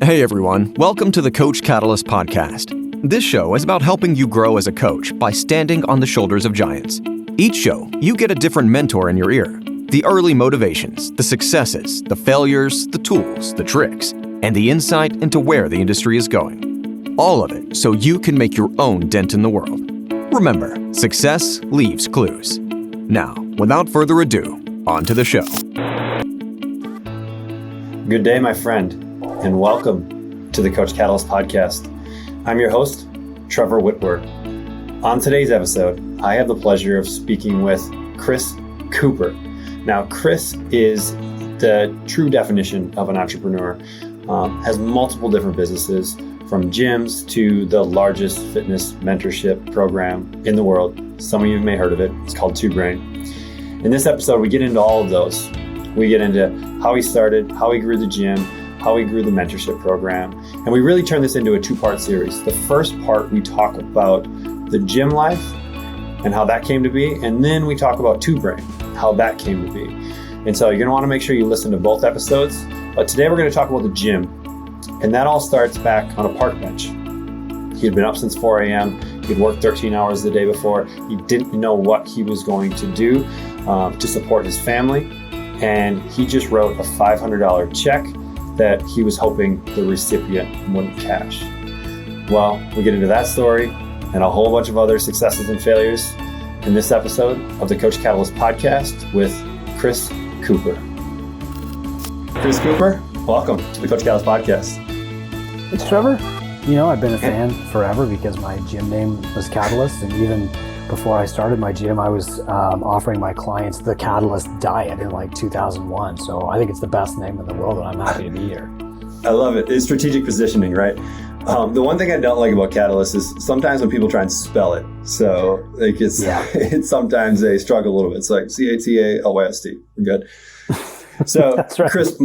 Hey everyone, welcome to the Coach Catalyst podcast. This show is about helping you grow as a coach by standing on the shoulders of giants. Each show, you get a different mentor in your ear. The early motivations, the successes, the failures, the tools, the tricks, and the insight into where the industry is going. All of it so you can make your own dent in the world. Remember, success leaves clues. Now, without further ado, on to the show. Good day, my friend, and welcome to the Coach Catalyst podcast. I'm your host, Trevor Whitworth. On today's episode, I have the pleasure of speaking with Chris Cooper. Now, Chris is the true definition of an entrepreneur, has multiple different businesses, from gyms to the largest fitness mentorship program in the world. Some of you may have heard of it. It's called Two Brain. In this episode, we get into all of those. We get into how he started, how he grew the gym, how he grew the mentorship program, and we really turn this into a two-part series. The first part, we talk about the gym life and how that came to be, and then we talk about Two Brain, how that came to be. And so you're going to want to make sure you listen to both episodes, but today we're going to talk about the gym, and that all starts back on a park bench. He had been up since 4 a.m. He'd worked 13 hours the day before. He didn't know what he was going to do to support his family, and he just wrote a $500 check that he was hoping the recipient wouldn't cash. Well, we get into that story and a whole bunch of other successes and failures in this episode of the Coach Catalyst podcast with Chris Cooper. Chris Cooper, welcome to the Coach Catalyst podcast. Thanks, Trevor. You know, I've been a fan forever because my gym name was Catalyst, and even before I started my gym, I was offering my clients the Catalyst diet in like 2001. So I think it's the best name in the world, and I'm happy to be here. I love it. It's strategic positioning, right? The one thing I don't like about Catalyst is sometimes when people try and spell it. So like it's sometimes they struggle a little bit. It's like Catalyst. We're good. So That's right. Chris,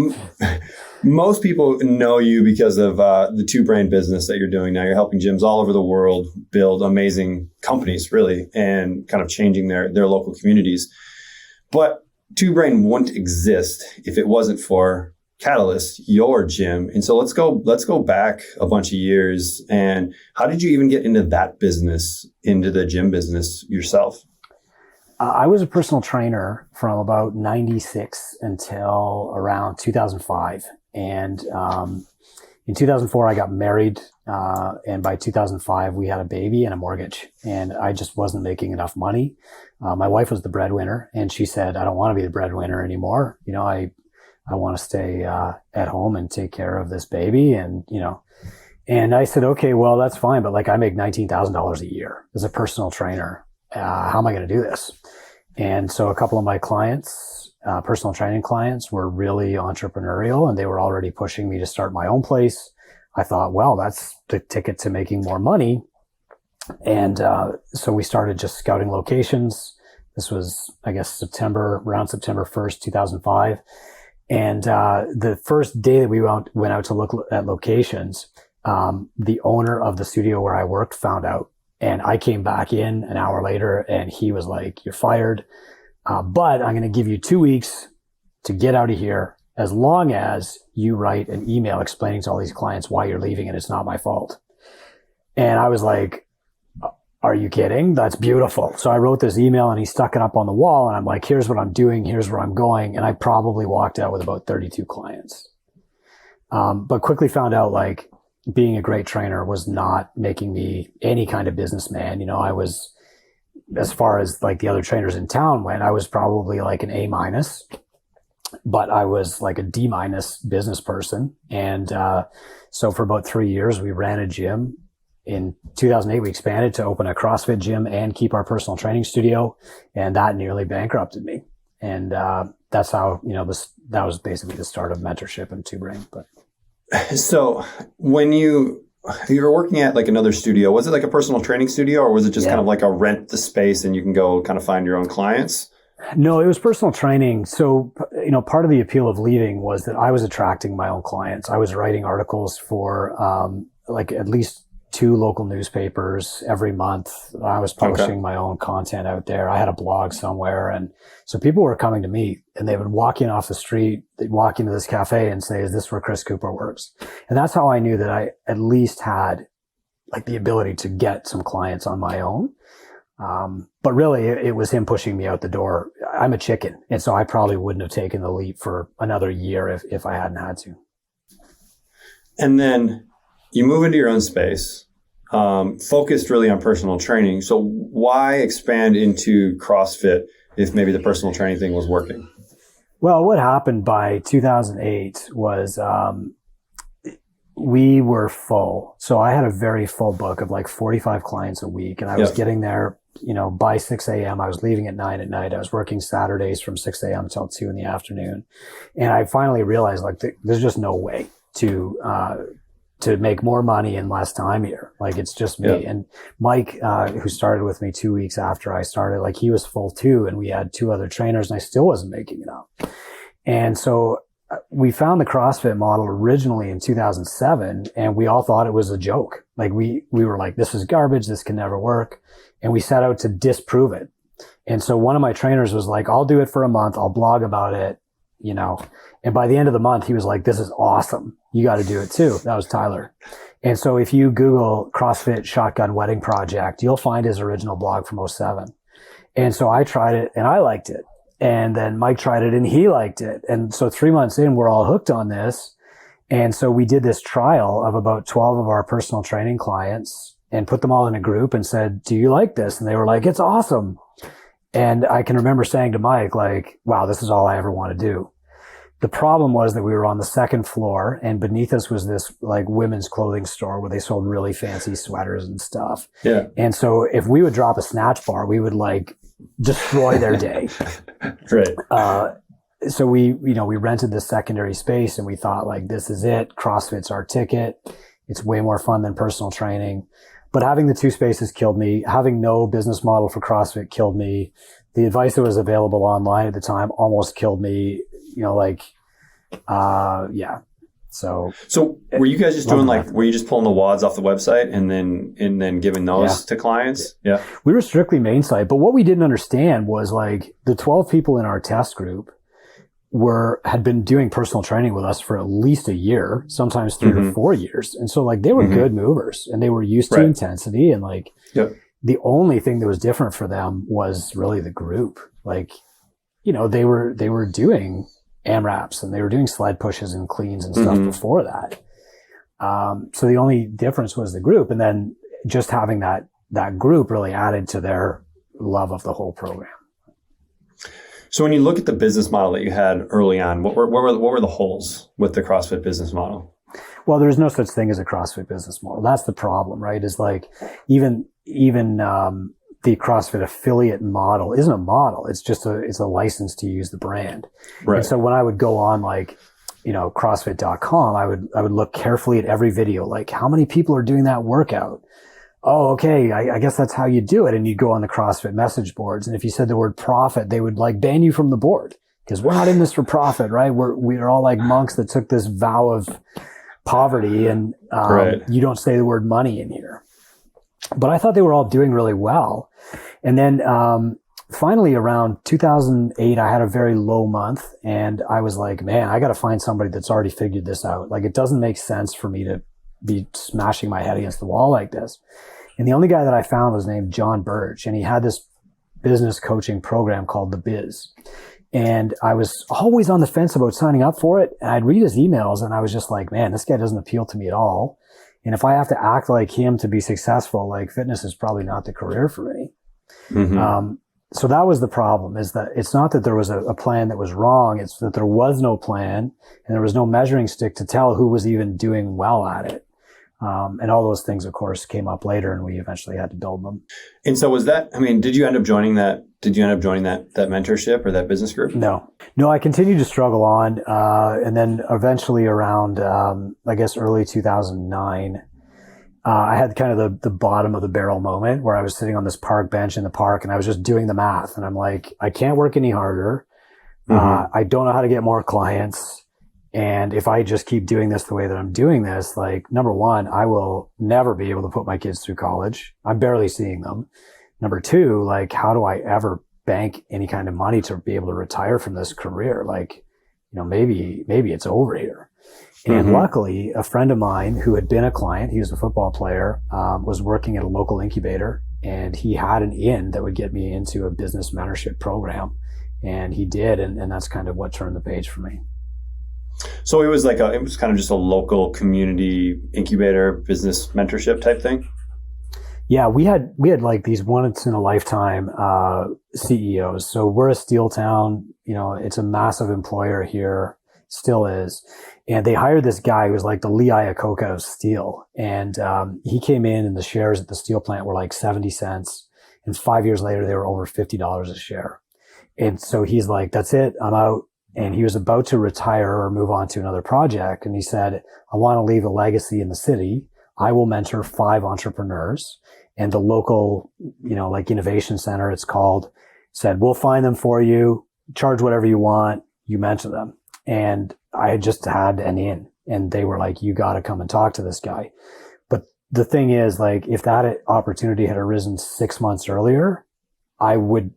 most people know you because of the Two Brain business that you're doing now. You're helping gyms all over the world build amazing companies, really, and kind of changing their local communities. But Two Brain wouldn't exist if it wasn't for Catalyst, your gym. And so let's go back a bunch of years. And how did you even get into that business, into the gym business yourself? I was a personal trainer from about 96 until around 2005. And in 2004, I got married. And by 2005, we had a baby and a mortgage. And I just wasn't making enough money. My wife was the breadwinner, and she said, I don't want to be the breadwinner anymore. You know, I want to stay at home and take care of this baby. And, you know, and I said, okay, well, that's fine. But like, I make $19,000 a year as a personal trainer. How am I going to do this? And so a couple of my clients, personal training clients, were really entrepreneurial, and they were already pushing me to start my own place. I thought, well, that's the ticket to making more money. And so we started just scouting locations. This was, I guess, around September 1st, 2005. And the first day that we went out to look at locations, the owner of the studio where I worked found out. And I came back in an hour later, and he was like, you're fired, but I'm going to give you 2 weeks to get out of here as long as you write an email explaining to all these clients why you're leaving and it's not my fault. And I was like, are you kidding? That's beautiful. So I wrote this email, and he stuck it up on the wall, and I'm like, here's what I'm doing. Here's where I'm going. And I probably walked out with about 32 clients. But quickly found out, like, being a great trainer was not making me any kind of businessman. You know, I was, as far as like the other trainers in town went, I was probably like an A-, but I was like a D- business person. And so for about 3 years, we ran a gym. In 2008, we expanded to open a CrossFit gym and keep our personal training studio. And that nearly bankrupted me. And that's how, you know, that was basically the start of mentorship and Two Brain. But so when you were working at like another studio, was it like a personal training studio, or was it just kind of like a rent the space and you can go kind of find your own clients? No, it was personal training. So, you know, part of the appeal of leaving was that I was attracting my own clients. I was writing articles for like at least 2 local newspapers every month. I was publishing my own content out there. I had a blog somewhere. And so people were coming to me and they would walk in off the street, they'd walk into this cafe and say, is this where Chris Cooper works? And that's how I knew that I at least had like the ability to get some clients on my own. But really it was him pushing me out the door. I'm a chicken. And so I probably wouldn't have taken the leap for another year if I hadn't had to. And then you move into your own space, focused really on personal training. So why expand into CrossFit if maybe the personal training thing was working? Well, what happened by 2008 was we were full. So I had a very full book of like 45 clients a week, and I was getting there, by 6 a.m. I was leaving at 9 at night. I was working Saturdays from 6 a.m. until 2 in the afternoon. And I finally realized like there's just no way to make more money in less time here. Like it's just me. And Mike, who started with me 2 weeks after I started, like he was full too. And we had 2 other trainers and I still wasn't making enough. And so we found the CrossFit model originally in 2007 and we all thought it was a joke. Like we were like, this is garbage. This can never work. And we set out to disprove it. And so one of my trainers was like, I'll do it for a month. I'll blog about it, and by the end of the month, he was like, this is awesome. You got to do it too. That was Tyler. And so if you Google CrossFit Shotgun Wedding Project, you'll find his original blog from '07. And so I tried it and I liked it. And then Mike tried it and he liked it. And so 3 months in, we're all hooked on this. And so we did this trial of about 12 of our personal training clients and put them all in a group and said, do you like this? And they were like, it's awesome. And I can remember saying to Mike, like, wow, this is all I ever want to do. The problem was that we were on the second floor and beneath us was this like women's clothing store where they sold really fancy sweaters and stuff. Yeah. And so if we would drop a snatch bar, we would like destroy their day. Right. So we rented this secondary space and we thought like, this is it. CrossFit's our ticket. It's way more fun than personal training. But having the 2 spaces killed me. Having no business model for CrossFit killed me. The advice that was available online at the time almost killed me. So were you guys just doing were you just pulling the WODs off the website and then giving those to clients? Yeah. We were strictly main site, but what we didn't understand was like the 12 people in our test group had been doing personal training with us for at least a year, sometimes 3 to 4 years. And so like they were good movers and they were used to intensity and like the only thing that was different for them was really the group. Like, they were doing AMRAPs and they were doing sled pushes and cleans and stuff before that. So the only difference was the group. And then just having that group really added to their love of the whole program. So when you look at the business model that you had early on, what were the holes with the CrossFit business model? Well, there's no such thing as a CrossFit business model. That's the problem, right? Is like even the CrossFit affiliate model isn't a model. It's just it's a license to use the brand. Right. And so when I would go on like, CrossFit.com, I would look carefully at every video, like how many people are doing that workout? Oh, okay. I guess that's how you do it. And you'd go on the CrossFit message boards. And if you said the word profit, they would like ban you from the board because we're not in this for profit, right? We're all like monks that took this vow of poverty and, you don't say the word money in here. But I thought they were all doing really well. And then, finally around 2008, I had a very low month and I was like, man, I got to find somebody that's already figured this out. Like it doesn't make sense for me to be smashing my head against the wall like this. And the only guy that I found was named John Birch, and he had this business coaching program called The Biz. And I was always on the fence about signing up for it. And I'd read his emails and I was just like, man, this guy doesn't appeal to me at all. And if I have to act like him to be successful, like fitness is probably not the career for me. So that was the problem, is that it's not that there was a plan that was wrong. It's that there was no plan and there was no measuring stick to tell who was even doing well at it. And all those things, of course, came up later and we eventually had to build them. And so did you end up joining that mentorship or that business group? No, I continued to struggle on. And then eventually around, I guess early 2009, I had kind of the bottom of the barrel moment where I was sitting on this park bench in the park and I was just doing the math and I'm like, I can't work any harder. I don't know how to get more clients. And if I just keep doing this the way that I'm doing this, like, number one, I will never be able to put my kids through college. I'm barely seeing them. Number two, like, how do I ever bank any kind of money to be able to retire from this career? Like, maybe it's over here. And luckily, a friend of mine who had been a client, he was a football player, was working at a local incubator, and he had an in that would get me into a business mentorship program. And he did. And that's kind of what turned the page for me. So it was kind of just a local community incubator business mentorship type thing. Yeah, we had like these once in a lifetime CEOs. So we're a steel town. It's a massive employer here, still is. And they hired this guy who was like the Lee Iacocca of steel. And he came in, and the shares at the steel plant were like 70 cents. And 5 years later, they were over $50 a share. And so he's like, that's it, I'm out. And he was about to retire or move on to another project. And he said, I want to leave a legacy in the city. I will mentor 5 entrepreneurs. And the local, like innovation center, it's called, said, we'll find them for you, charge whatever you want, you mentor them. And I had just had an in, and they were like, you got to come and talk to this guy. But the thing is, like, if that opportunity had arisen 6 months earlier, I would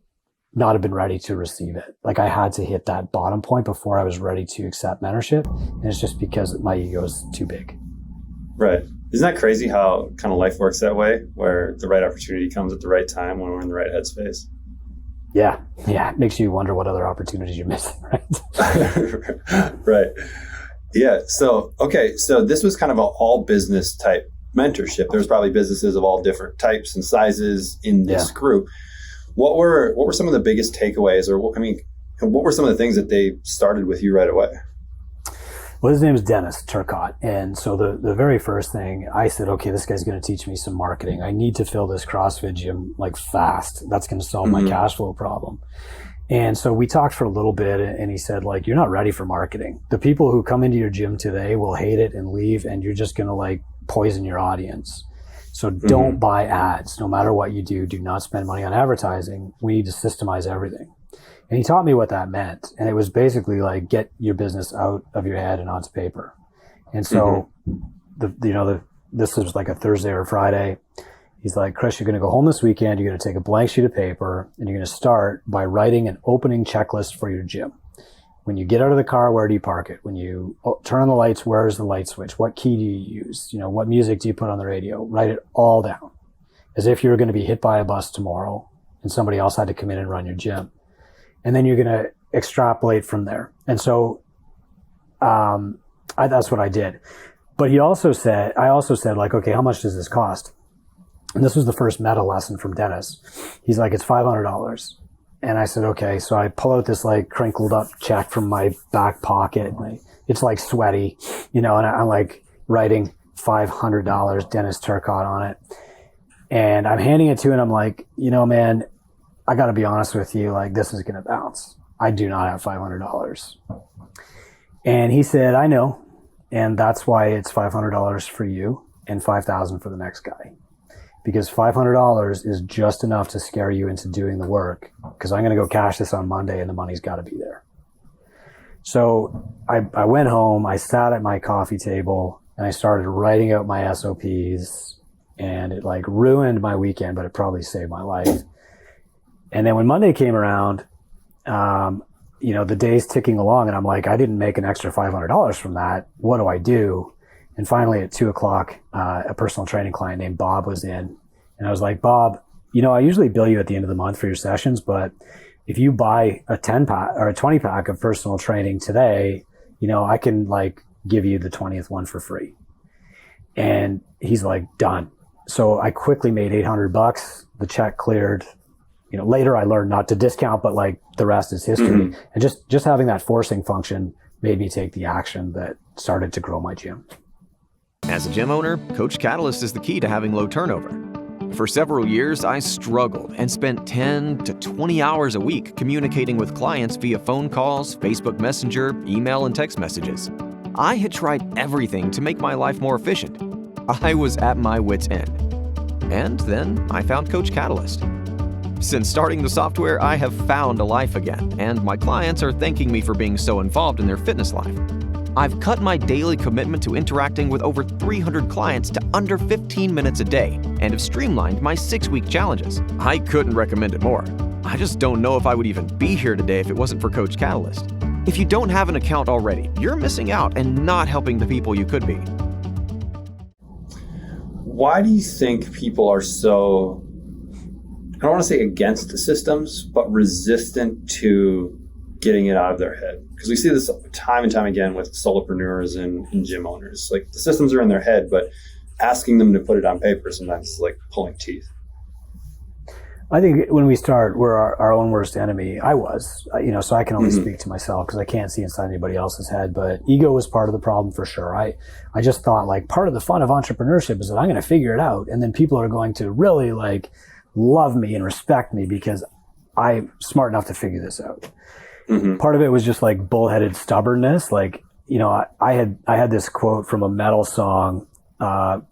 not have been ready to receive it. Like, I had to hit that bottom point before I was ready to accept mentorship. And it's just because my ego is too big. Right. Isn't that crazy how kind of life works that way, where the right opportunity comes at the right time when we're in the right headspace? Yeah. It makes you wonder what other opportunities you're missing, right? Right. Yeah. So this was kind of an all business type mentorship. There's probably businesses of all different types and sizes in this group. What were some of the biggest takeaways, what were some of the things that they started with you right away? Well, his name is Dennis Turcotte. And so the very first thing I said, okay, this guy's going to teach me some marketing. I need to fill this CrossFit gym like fast. That's going to solve my cash flow problem. And so we talked for a little bit, and he said, like, you're not ready for marketing. The people who come into your gym today will hate it and leave, and you're just going to like poison your audience. So don't buy ads. No matter what you do not spend money on advertising. We need to systemize everything. And he taught me what that meant. And it was basically like, get your business out of your head and onto paper. And so this was like a Thursday or Friday. He's like, Chris, you're going to go home this weekend. You're going to take a blank sheet of paper, and you're going to start by writing an opening checklist for your gym. When you get out of the car, where do you park it? When you turn on the lights, where's the light switch? What key do you use? What music do you put on the radio? Write it all down as if you're going to be hit by a bus tomorrow and somebody else had to come in and run your gym. And then you're going to extrapolate from there. And so that's what I did. But I also said, like, okay, how much does this cost? And this was the first meta lesson from Dennis. He's like, it's $500. And I said, okay. So I pull out this like crinkled up check from my back pocket. It's like sweaty, and I'm like writing $500 Dennis Turcotte on it. And I'm handing it to him. And I'm like, man, I got to be honest with you. Like, this is going to bounce. I do not have $500. And he said, I know. And that's why it's $500 for you and $5,000 for the next guy. Because $500 is just enough to scare you into doing the work, because I'm going to go cash this on Monday and the money's got to be there. So I went home, I sat at my coffee table, and I started writing out my SOPs, and it like ruined my weekend, but it probably saved my life. And then when Monday came around, the day's ticking along, and I'm like, I didn't make an extra $500 from that. What do I do? And finally at 2:00, a personal training client named Bob was in, and I was like, Bob, I usually bill you at the end of the month for your sessions, but if you buy a 10-pack or a 20-pack of personal training today, I can like give you the 20th one for free. And he's like, done. So I quickly made $800. The check cleared. Later I learned not to discount, but like the rest is history. And just having that forcing function made me take the action that started to grow my gym. As a gym owner, Coach Catalyst is the key to having low turnover. For several years, I struggled and spent 10 to 20 hours a week communicating with clients via phone calls, Facebook Messenger, email, and text messages. I had tried everything to make my life more efficient. I was at my wit's end. And then I found Coach Catalyst. Since starting the software, I have found a life again, and my clients are thanking me for being so involved in their fitness life. I've cut my daily commitment to interacting with over 300 clients to under 15 minutes a day and have streamlined my 6-week challenges. I couldn't recommend it more. I just don't know if I would even be here today if it wasn't for Coach Catalyst. If you don't have an account already, you're missing out and not helping the people you could be. Why do you think people are so, I don't want to say against the systems, but resistant to getting it out of their head? Because we see this time and time again with solopreneurs and gym owners. Like, the systems are in their head, but asking them to put it on paper sometimes is like pulling teeth. I think when we start, we're our own worst enemy. I was, so I can only speak to myself because I can't see inside anybody else's head. But ego was part of the problem for sure. I just thought, like, part of the fun of entrepreneurship is that I'm going to figure it out, and then people are going to really like love me and respect me because I'm smart enough to figure this out. Mm-hmm. Part of it was just like bullheaded stubbornness. Like, I had this quote from a metal song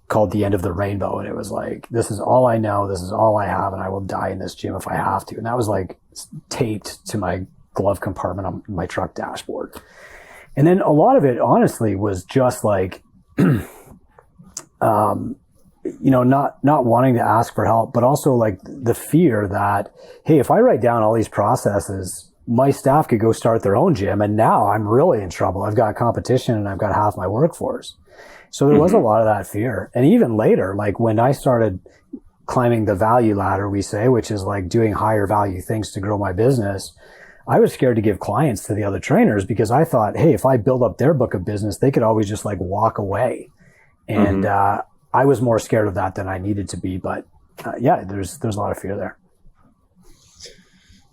called "The End of the Rainbow," and it was like, "This is all I know, this is all I have, and I will die in this gym if I have to." And that was like taped to my glove compartment on my truck dashboard. And then a lot of it, honestly, was just like, not wanting to ask for help, but also like the fear that, hey, if I write down all these processes, my staff could go start their own gym, and now I'm really in trouble. I've got competition and I've got half my workforce. So there was a lot of that fear. And even later, like when I started climbing the value ladder, we say, which is like doing higher value things to grow my business, I was scared to give clients to the other trainers because I thought, hey, if I build up their book of business, they could always just like walk away. And I was more scared of that than I needed to be. But there's a lot of fear there.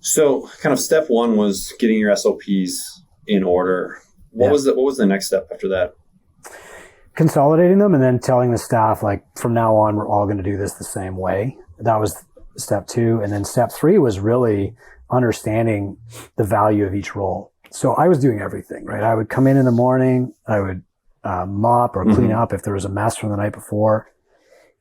So kind of step one was getting your SOPs in order. What was the next step after that? Consolidating them and then telling the staff, like, from now on, we're all going to do this the same way. That was step 2. And then step 3 was really understanding the value of each role. So I was doing everything, right? I would come in the morning, I would mop or clean up if there was a mess from the night before.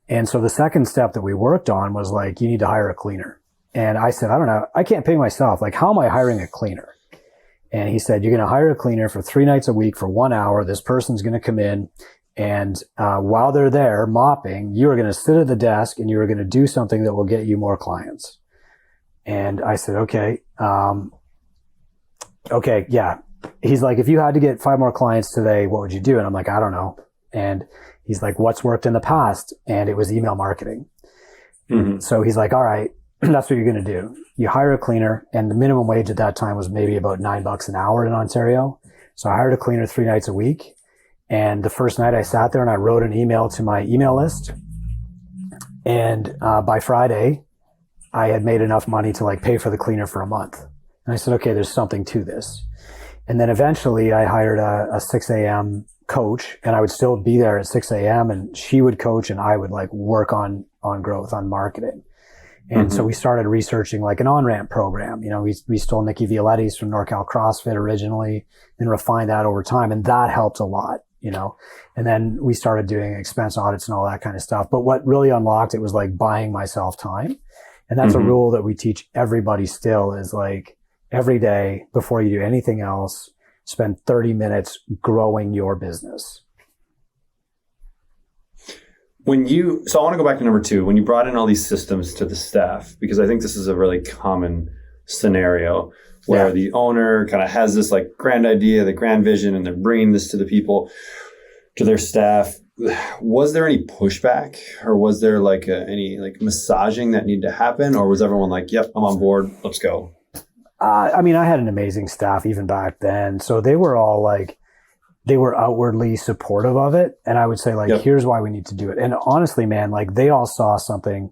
And so the second step that we worked on was like, you need to hire a cleaner. And I said, I don't know, I can't pay myself. Like, how am I hiring a cleaner? And he said, you're going to hire a cleaner for 3 nights a week for 1 hour. This person's going to come in. And while they're there mopping, you are going to sit at the desk and you are going to do something that will get you more clients. And I said, okay, yeah. He's like, if you had to get 5 more clients today, what would you do? And I'm like, I don't know. And he's like, what's worked in the past? And it was email marketing. Mm-hmm. So he's like, all right, that's what you're going to do. You hire a cleaner, and the minimum wage at that time was maybe about $9 an hour in Ontario. So I hired a cleaner 3 nights a week. And the first night I sat there and I wrote an email to my email list. And by Friday, I had made enough money to like pay for the cleaner for a month. And I said, okay, there's something to this. And then eventually I hired a 6 a.m. coach, and I would still be there at 6 a.m. and she would coach and I would like work on growth, on marketing. And so we started researching like an on-ramp program. We stole Nikki Violetti's from NorCal CrossFit originally and refined that over time. And that helped a lot. And then we started doing expense audits and all that kind of stuff. But what really unlocked it was like buying myself time. And that's a rule that we teach everybody still, is like every day before you do anything else, spend 30 minutes growing your business. So I want to go back to number 2, when you brought in all these systems to the staff, because I think this is a really common scenario where the owner kind of has this like grand idea, the grand vision, and they're bringing this to the people, to their staff. Was there any pushback, or was there like any like massaging that needed to happen, or was everyone like, yep, I'm on board, let's go? I had an amazing staff even back then. So they were all like, they were outwardly supportive of it. And I would say like, here's why we need to do it. And honestly, man, like they all saw something.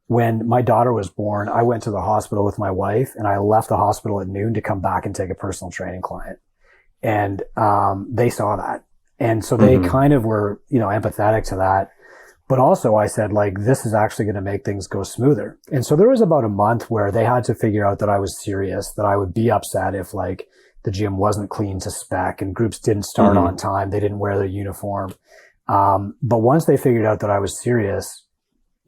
When my daughter was born, I went to the hospital with my wife, and I left the hospital at noon to come back and take a personal training client. And they saw that. And so they kind of were, empathetic to that. But also I said, like, this is actually going to make things go smoother. And so there was about a month where they had to figure out that I was serious, that I would be upset if like the gym wasn't clean to spec and groups didn't start on time. They didn't wear their uniform. But once they figured out that I was serious,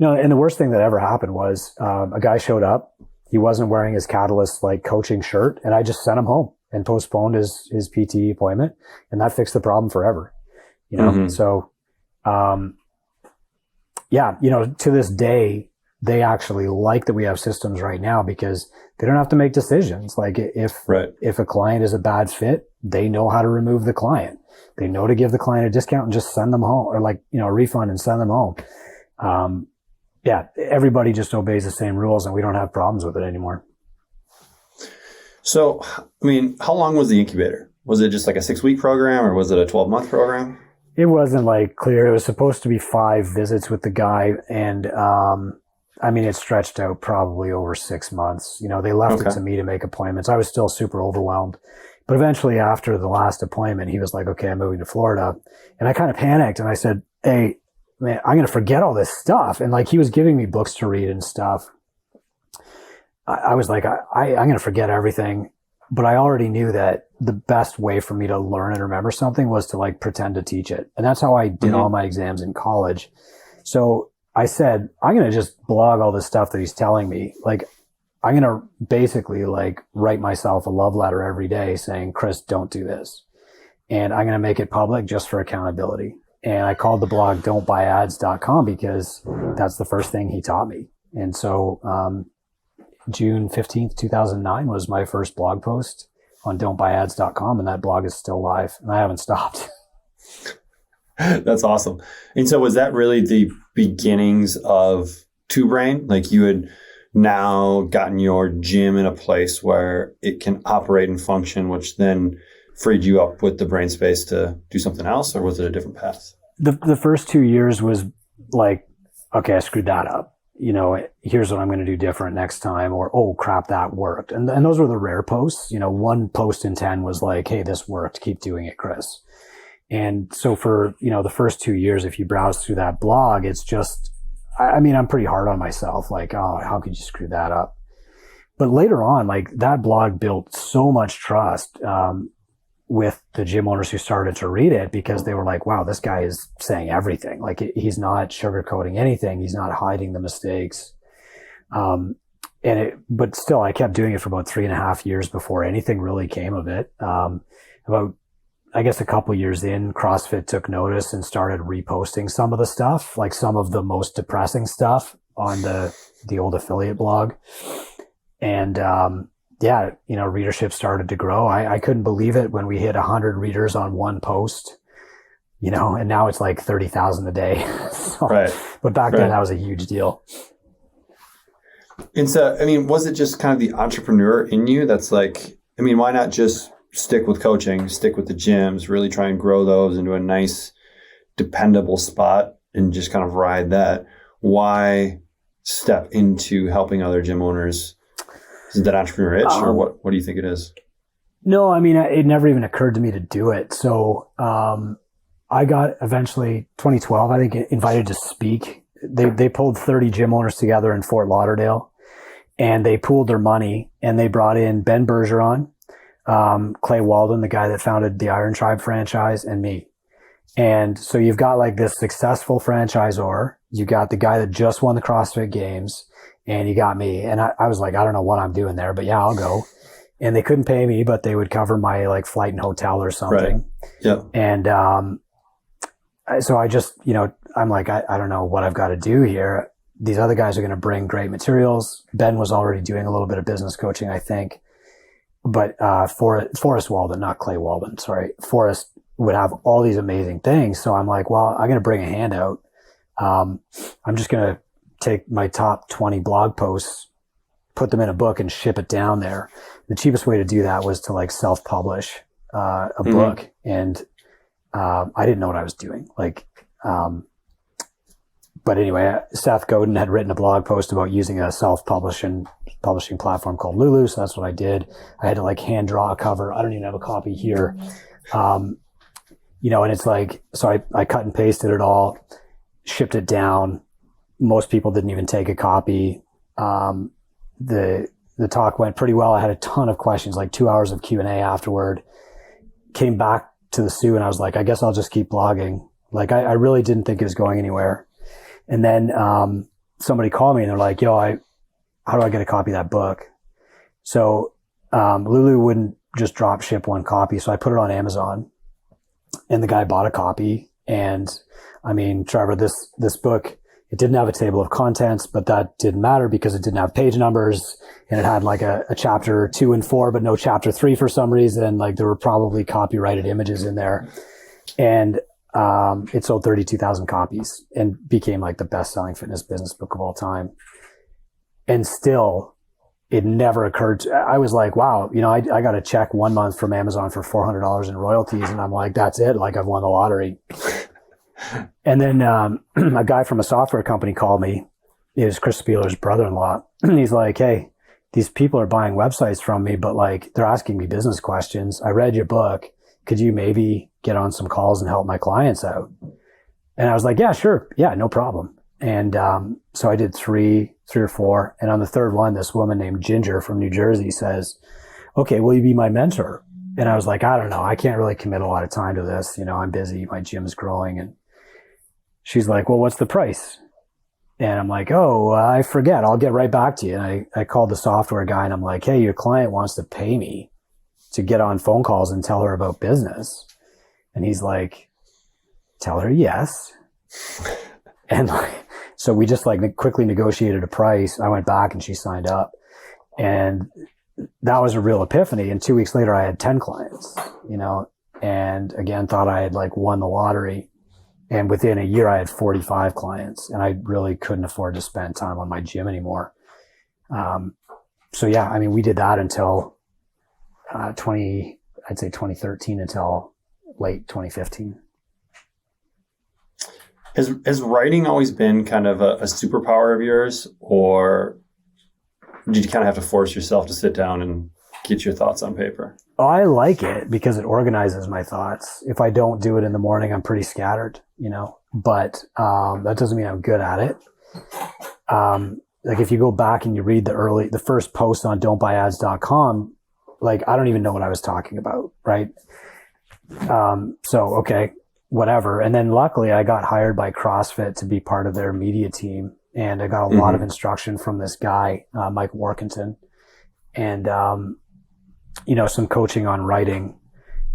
and the worst thing that ever happened was a guy showed up. He wasn't wearing his Catalyst like coaching shirt, and I just sent him home. and postponed his PT appointment, and that fixed the problem forever. You know, Mm-hmm. so, yeah, you know, to this day, they actually like that we have systems right now because they don't have to make decisions. Like if a client is a bad fit, they know how to remove the client. They know to give the client a discount and just send them home, or like, you know, a refund and send them home. Yeah, everybody just obeys the same rules, and we don't have problems with it anymore. So, I mean, how long was the incubator? Was it just like a 6-week program, or was it a 12-month program? It wasn't like clear. It was supposed to be 5 visits with the guy. And, I mean, it stretched out probably over 6 months. You know, they left it to me to make appointments. I was still super overwhelmed. But eventually after the last appointment, he was like, okay, I'm moving to Florida. And I kind of panicked and I said, hey, man, I'm going to forget all this stuff. And like, he was giving me books to read and stuff. I was like, I'm going to forget everything. But I already knew that the best way for me to learn and remember something was to like pretend to teach it. And that's how I did all my exams in college. So I said, I'm going to just blog all this stuff that he's telling me. Like, I'm going to basically like write myself a love letter every day saying, Chris, don't do this. And I'm going to make it public just for accountability. And I called the blog don'tbuyads.com because that's the first thing he taught me. And so, June 15th, 2009 was my first blog post on don'tbuyads.com, and that blog is still live and I haven't stopped. That's awesome. And so was that really the beginnings of Two Brain? Like you had now gotten your gym in a place where it can operate and function, which then freed you up with the brain space to do something else, or was it a different path? The first 2 years was like, okay, I screwed that up. You know, here's what I'm going to do different next time, or, oh crap, that worked. And those were the rare posts. You know, 1 post in 10 was like, hey, this worked. Keep doing it, Chris. And so for, you know, the first 2 years, if you browse through that blog, it's just, I mean, I'm pretty hard on myself. Like, oh, how could you screw that up? But later on, like that blog built so much trust, with the gym owners who started to read it, because they were like, wow, this guy is saying everything. Like he's not sugarcoating anything. He's not hiding the mistakes. But still, I kept doing it for about 3.5 years before anything really came of it. About, I guess, a couple years in, CrossFit took notice and started reposting some of the stuff, like some of the most depressing stuff on the old affiliate blog. And, yeah, you know, readership started to grow. I couldn't believe it when we hit 100 readers on 1 post, you know, and now it's like 30,000 a day. So, right. But back then that was a huge deal. And so, I mean, was it just kind of the entrepreneur in you that's like, I mean, why not just stick with coaching, stick with the gyms, really try and grow those into a nice, dependable spot and just kind of ride that? Why step into helping other gym owners? Is that entrepreneur itch, or what do you think it is? No, I mean, it never even occurred to me to do it. So I got eventually 2012, I think, invited to speak. They pulled 30 gym owners together in Fort Lauderdale, and they pooled their money, and they brought in Ben Bergeron, Clay Walden, the guy that founded the Iron Tribe franchise, and me. And so you've got like this successful franchisor. You got the guy that just won the CrossFit Games, and you got me. And I was like, I don't know what I'm doing there, but yeah, I'll go. And they couldn't pay me, but they would cover my like flight and hotel or something. Right. Yeah. And, so I just, you know, I'm like, I don't know what I've got to do here. These other guys are going to bring great materials. Ben was already doing a little bit of business coaching, I think, but, Forrest Walden, not Clay Walden, sorry. Forrest would have all these amazing things. So I'm like, well, I'm going to bring a handout. I'm just going to take my top 20 blog posts, put them in a book and ship it down there. The cheapest way to do that was to like self-publish, a book. And, I didn't know what I was doing. Like, but anyway, Seth Godin had written a blog post about using a self-publishing platform called Lulu. So that's what I did. I had to like hand draw a cover. I don't even have a copy here. You know, and it's like, so I cut and pasted it all, shipped it down. Most people didn't even take a copy. The talk went pretty well. I had a ton of questions, like 2 hours of Q&A afterward. Came back to the Sioux and I was like, I guess I'll just keep blogging. Like I really didn't think it was going anywhere. And then somebody called me and they're like, yo, how do I get a copy of that book? So Lulu wouldn't just drop ship one copy. So I put it on Amazon, and the guy bought a copy. And I mean, Trevor, this book, it didn't have a table of contents, but that didn't matter because it didn't have page numbers, and it had like a chapter 2 and 4, but no chapter 3 for some reason. Like there were probably copyrighted images in there. And it sold 32,000 copies and became like the best-selling fitness business book of all time. And still, it never occurred to, I was like, wow, I got a check 1 month from Amazon for $400 in royalties. And I'm like, that's it. Like I've won the lottery. And then a guy from a software company called me. It was Chris Spieler's brother-in-law. He's like, hey, these people are buying websites from me, but like they're asking me business questions. I read your book. Could you maybe get on some calls and help my clients out? And I was like, yeah, sure. Yeah, no problem. And so I did three or four. And on the third one, this woman named Ginger from New Jersey says, okay, will you be my mentor? And I was like, I don't know. I can't really commit a lot of time to this. I'm busy. My gym's growing. And she's like, well, what's the price? And I'm like, oh, I forget. I'll get right back to you. And I called the software guy and I'm like, hey, your client wants to pay me to get on phone calls and tell her about business. And he's like, tell her yes. And so we just quickly negotiated a price. I went back and she signed up. And that was a real epiphany. And 2 weeks later, I had 10 clients, and again, thought I had won the lottery. And within a year, I had 45 clients, and I really couldn't afford to spend time on my gym anymore. So yeah, I mean, we did that until 2013 until late 2015. Has writing always been kind of a superpower of yours, or did you kind of have to force yourself to sit down and get your thoughts on paper? Oh, I like it because it organizes my thoughts. If I don't do it in the morning, I'm pretty scattered, but that doesn't mean I'm good at it. If you go back and you read the first post on don'tbuyads.com, I don't even know what I was talking about. Right. So, okay, whatever. And then luckily I got hired by CrossFit to be part of their media team. And I got a lot of instruction from this guy, Mike Workington, and, some coaching on writing.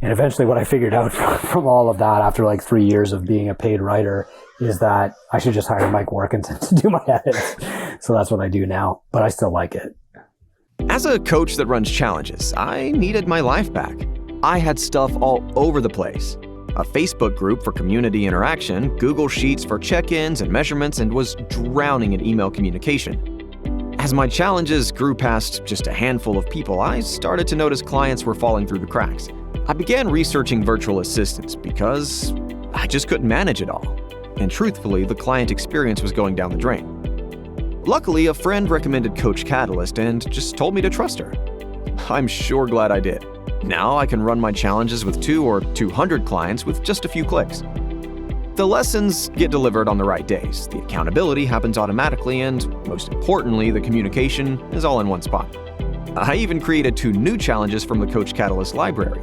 And eventually what I figured out from all of that after 3 years of being a paid writer is that I should just hire Mike Workington to do my edits. So that's what I do now, but I still like it. As a coach that runs challenges, I needed my life back. I had stuff all over the place. A Facebook group for community interaction, Google Sheets for check-ins and measurements, and was drowning in email communication. As my challenges grew past just a handful of people, I started to notice clients were falling through the cracks. I began researching virtual assistants because I just couldn't manage it all. And truthfully, the client experience was going down the drain. Luckily, a friend recommended Coach Catalyst and just told me to trust her. I'm sure glad I did. Now I can run my challenges with 2 or 200 clients with just a few clicks. The lessons get delivered on the right days, the accountability happens automatically, and most importantly, the communication is all in one spot. I even created 2 new challenges from the Coach Catalyst library.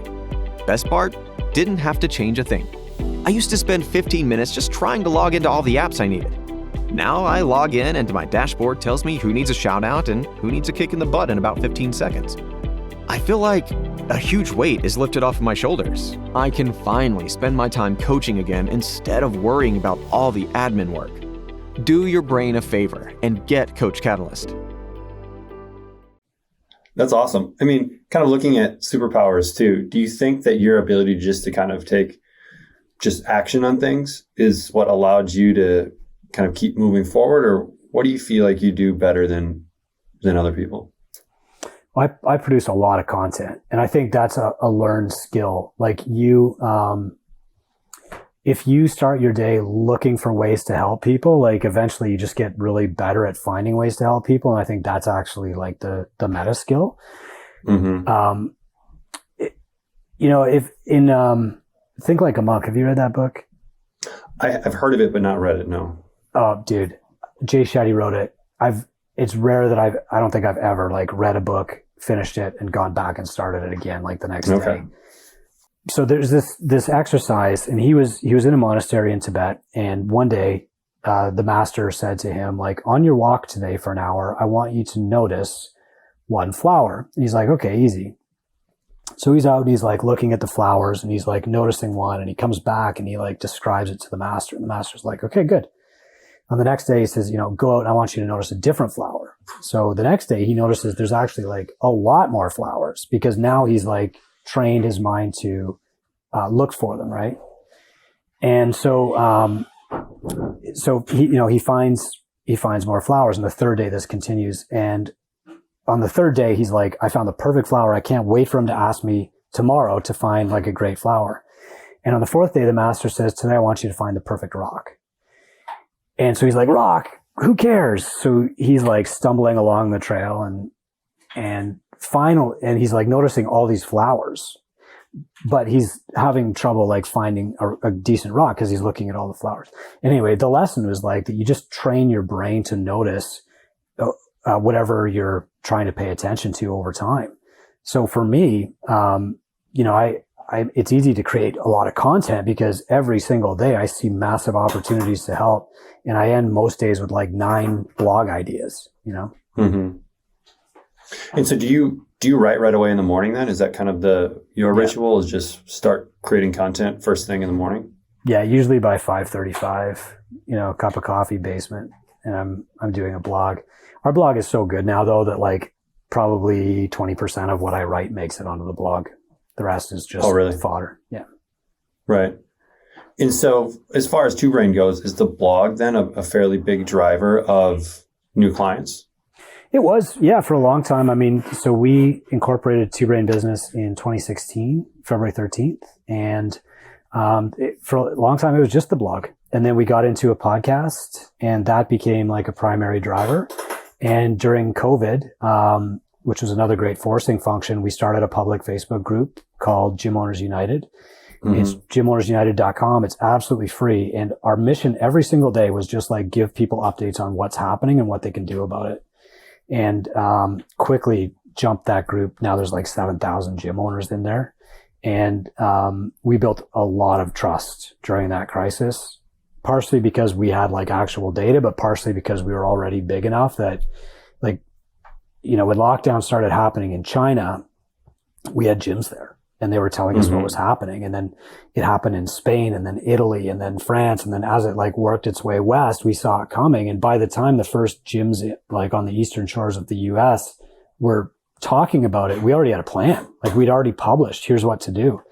Best part, didn't have to change a thing. I used to spend 15 minutes just trying to log into all the apps I needed. Now I log in and my dashboard tells me who needs a shout out and who needs a kick in the butt in about 15 seconds. I feel like a huge weight is lifted off of my shoulders. I can finally spend my time coaching again instead of worrying about all the admin work. Do your brain a favor and get Coach Catalyst. That's awesome. I mean, kind of looking at superpowers too, do you think that your ability just to kind of take just action on things is what allowed you to kind of keep moving forward, or what do you feel like you do better than other people? I produce a lot of content, and I think that's a learned skill. If you start your day looking for ways to help people, eventually you just get really better at finding ways to help people. And I think that's actually the meta skill. Mm-hmm. Think Like a Monk. Have you read that book? I've heard of it, but not read it. No. Oh, dude, Jay Shetty wrote it. It's rare that I don't think I've ever read a book, finished it, and gone back and started it again the next day. So there's this exercise, and he was in a monastery in Tibet, and one day the master said to him, on your walk today for an hour, I want you to notice one flower. And he's like, okay, easy. So he's out and he's like looking at the flowers and he's like noticing one, and he comes back and he like describes it to the master, and the master's like, okay, good. On the next day, he says, go out and I want you to notice a different flower. So the next day he notices there's actually like a lot more flowers, because now he's like trained his mind to look for them. Right. And so he finds more flowers. And the third day this continues. And on the third day, he's like, I found the perfect flower. I can't wait for him to ask me tomorrow to find like a great flower. And on the fourth day, the master says, today I want you to find the perfect rock. And so he's like, rock, who cares? So he's like stumbling along the trail and he's like noticing all these flowers, but he's having trouble like finding a decent rock because he's looking at all the flowers. Anyway, the lesson was like that you just train your brain to notice whatever you're trying to pay attention to over time. So for me, it's easy to create a lot of content because every single day I see massive opportunities to help. And I end most days with like 9 blog ideas, Mm-hmm. And so do you write right away in the morning then? Is that kind of your ritual is just start creating content first thing in the morning? Yeah, usually by 5:35, a cup of coffee, basement, and I'm doing a blog. Our blog is so good now though that like probably 20% of what I write makes it onto the blog. The rest is just fodder. Yeah. Right. And so as far as Two Brain goes, is the blog then a fairly big driver of new clients? It was, yeah, for a long time. I mean, so we incorporated Two Brain Business in 2016, February 13th. And for a long time, it was just the blog. And then we got into a podcast, and that became like a primary driver. And during COVID, which was another great forcing function, we started a public Facebook group called Gym Owners United. Mm-hmm. It's gymownersunited.com. It's absolutely free. And our mission every single day was just like give people updates on what's happening and what they can do about it. And quickly jumped that group. Now there's like 7,000 gym owners in there. And we built a lot of trust during that crisis, partially because we had like actual data, but partially because we were already big enough that like, when lockdown started happening in China, we had gyms there and they were telling us what was happening. And then it happened in Spain and then Italy and then France. And then as it like worked its way west, we saw it coming. And by the time the first gyms like on the eastern shores of the US were talking about it, we already had a plan. Like we'd already published, here's what to do.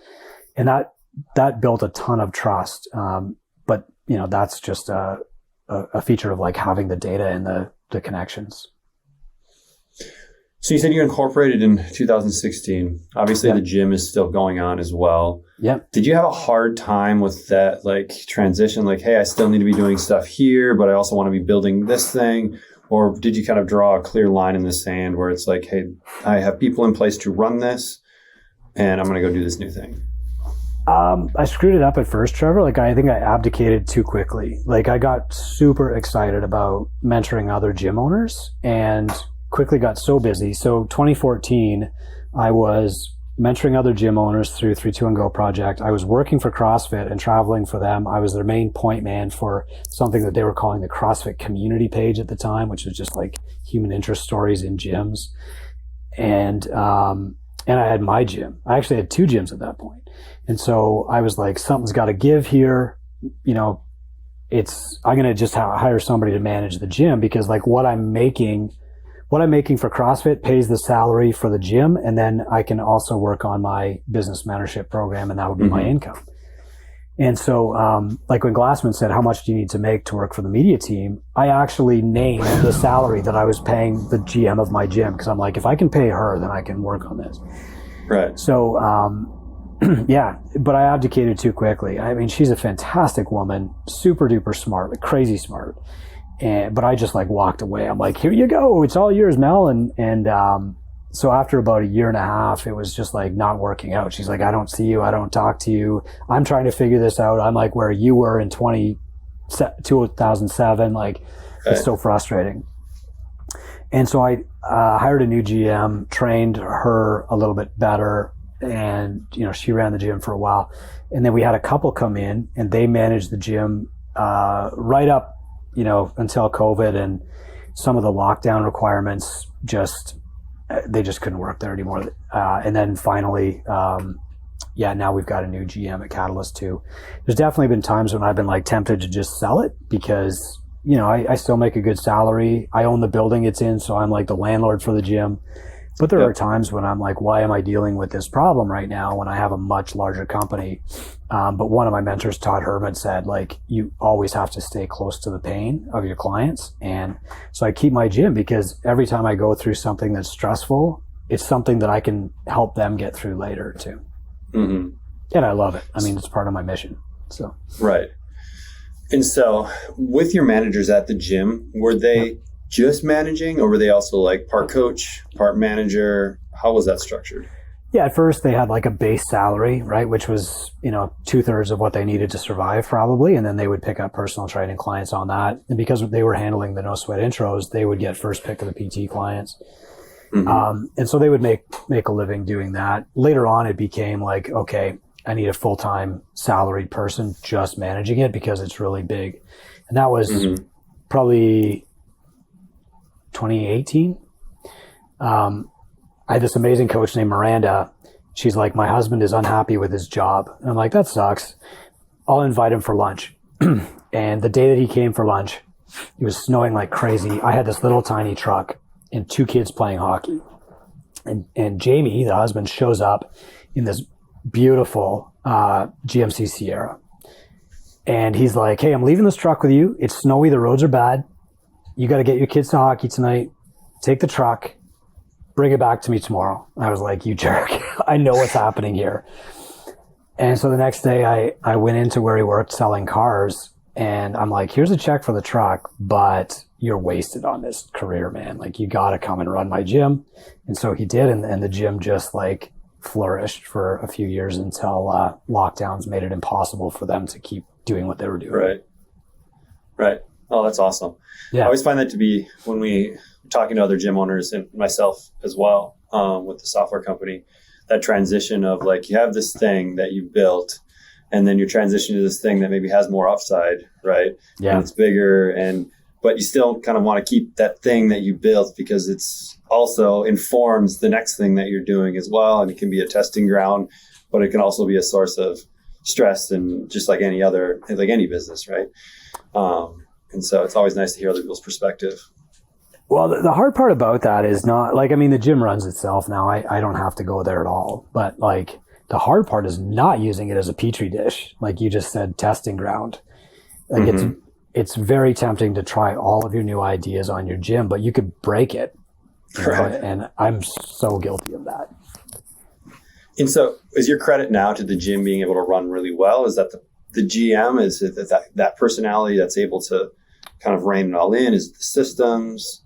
And that built a ton of trust. But that's just a feature of like having the data and the connections. So you said you incorporated in 2016. Obviously, the gym is still going on as well. Yeah. Did you have a hard time with that, like transition? Like, hey, I still need to be doing stuff here, but I also want to be building this thing. Or did you kind of draw a clear line in the sand where it's like, hey, I have people in place to run this, and I'm going to go do this new thing? I screwed it up at first, Trevor. Like, I think I abdicated too quickly. Like, I got super excited about mentoring other gym owners and quickly got so busy. So 2014, I was mentoring other gym owners through 3-2-1-GO project. I was working for CrossFit and traveling for them. I was their main point man for something that they were calling the CrossFit community page at the time, which was just like human interest stories in gyms. And I had my gym. I actually had 2 gyms at that point. And so I was like, something's got to give here. I'm going to just hire somebody to manage the gym, because like what I'm making for CrossFit pays the salary for the gym. And then I can also work on my business mentorship program, and that would be my income. And so, like when Glassman said, how much do you need to make to work for the media team? I actually named the salary that I was paying the GM of my gym. Cause I'm like, if I can pay her, then I can work on this. Right. So, yeah, but I abdicated too quickly. I mean, she's a fantastic woman, super duper smart, like crazy smart. But I just like walked away. I'm like, here you go. It's all yours, Mel. And so after about a year and a half, it was just like not working out. She's like, I don't see you. I don't talk to you. I'm trying to figure this out. I'm like where you were in 2007. Like, it's so frustrating. And so I hired a new GM, trained her a little bit better. And, she ran the gym for a while. And then we had a couple come in and they managed the gym right up, until COVID, and some of the lockdown requirements just they just couldn't work there anymore. And then finally, now we've got a new GM at Catalyst too. There's definitely been times when I've been like tempted to just sell it because, you know, I still make a good salary. I own the building it's in, so I'm like the landlord for the gym. But there are times when I'm like, why am I dealing with this problem right now when I have a much larger company? But one of my mentors, Todd Herman, said, like, you always have to stay close to the pain of your clients. And so I keep my gym because every time I go through something that's stressful, it's something that I can help them get through later too. Mm-hmm. And I love it. I mean, it's part of my mission. So right. And so with your managers at the gym, were they just managing, or were they also like part coach, part manager? How was that structured? Yeah, at first they had like a base salary, right, which was, you know, 2/3 of what they needed to survive probably, and then they would pick up personal training clients on that. And because they were handling the no sweat intros, they would get first pick of the PT clients. Mm-hmm. And so they would make a living doing that. Later on, it became like, okay, I need a full-time salaried person just managing it because it's really big. And that was probably 2018. I had this amazing coach named Miranda. She's like, my husband is unhappy with his job. And I'm like, that sucks. I'll invite him for lunch. And the day that he came for lunch, it was snowing like crazy. I had this little tiny truck and 2 kids playing hockey. And Jamie, the husband, shows up in this beautiful GMC Sierra. And he's like, hey, I'm leaving this truck with you. It's snowy. The roads are bad. You got to get your kids to hockey tonight. Take the truck. Bring it back to me tomorrow. I was like, you jerk. I know what's happening here. And so the next day I went into where he worked selling cars, and I'm like, here's a check for the truck, but you're wasted on this career, man. Like, you got to come and run my gym. And so he did. And the gym just like flourished for a few years until lockdowns made it impossible for them to keep doing what they were doing. Right. Oh, that's awesome. Yeah. I always find that to be, when we're talking to other gym owners and myself as well, with the software company, that transition of like, you have this thing that you built, and then you transition to this thing that maybe has more upside, right? Yeah. And it's bigger, but you still kind of want to keep that thing that you built because it's also informs the next thing that you're doing as well. And it can be a testing ground, but it can also be a source of stress, and just like any business, right? And so it's always nice to hear other people's perspective. Well, the hard part about that is not like, I mean, the gym runs itself now. I don't have to go there at all. But like, the hard part is not using it as a petri dish. Like you just said, testing ground. Like it's very tempting to try all of your new ideas on your gym, but you could break it. Right. And I'm so guilty of that. And so is your credit now to the gym being able to run really well? Is that the GM? Is it that personality that's able to kind of rein it all in? Is it the systems?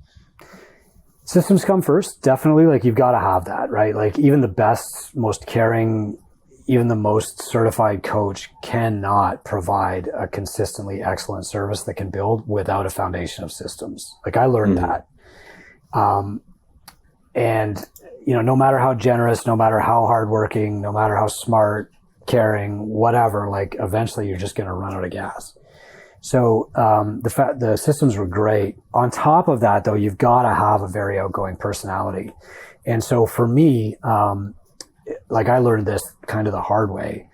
Systems come first, definitely. Like, you've got to have that, right? Like, even the best, most caring, even the most certified coach cannot provide a consistently excellent service that can build without a foundation of systems. Like, I learned that. And, you know, no matter how generous, no matter how hardworking, no matter how smart, caring, whatever, like, eventually you're just going to run out of gas. So the systems were great. On top of that, though, you've got to have a very outgoing personality. And so for me, like, I learned this kind of the hard way.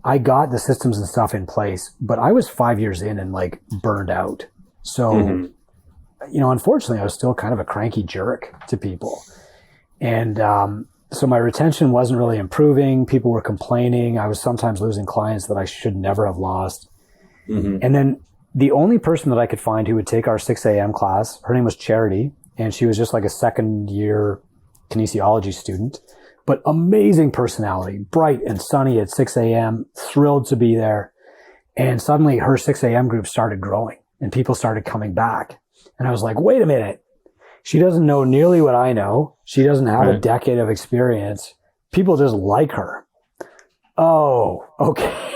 I got the systems and stuff in place, but I was 5 years in and like burned out. So, you know, unfortunately, I was still kind of a cranky jerk to people. And so my retention wasn't really improving. People were complaining. I was sometimes losing clients that I should never have lost. And then the only person that I could find who would take our 6 a.m. class, her name was Charity, and she was just like a second-year kinesiology student, but amazing personality, bright and sunny at 6 a.m., thrilled to be there. And suddenly her 6 a.m. group started growing, and people started coming back. And I was like, wait a minute. She doesn't know nearly what I know. She doesn't have a decade of experience. People just like her. Oh, okay.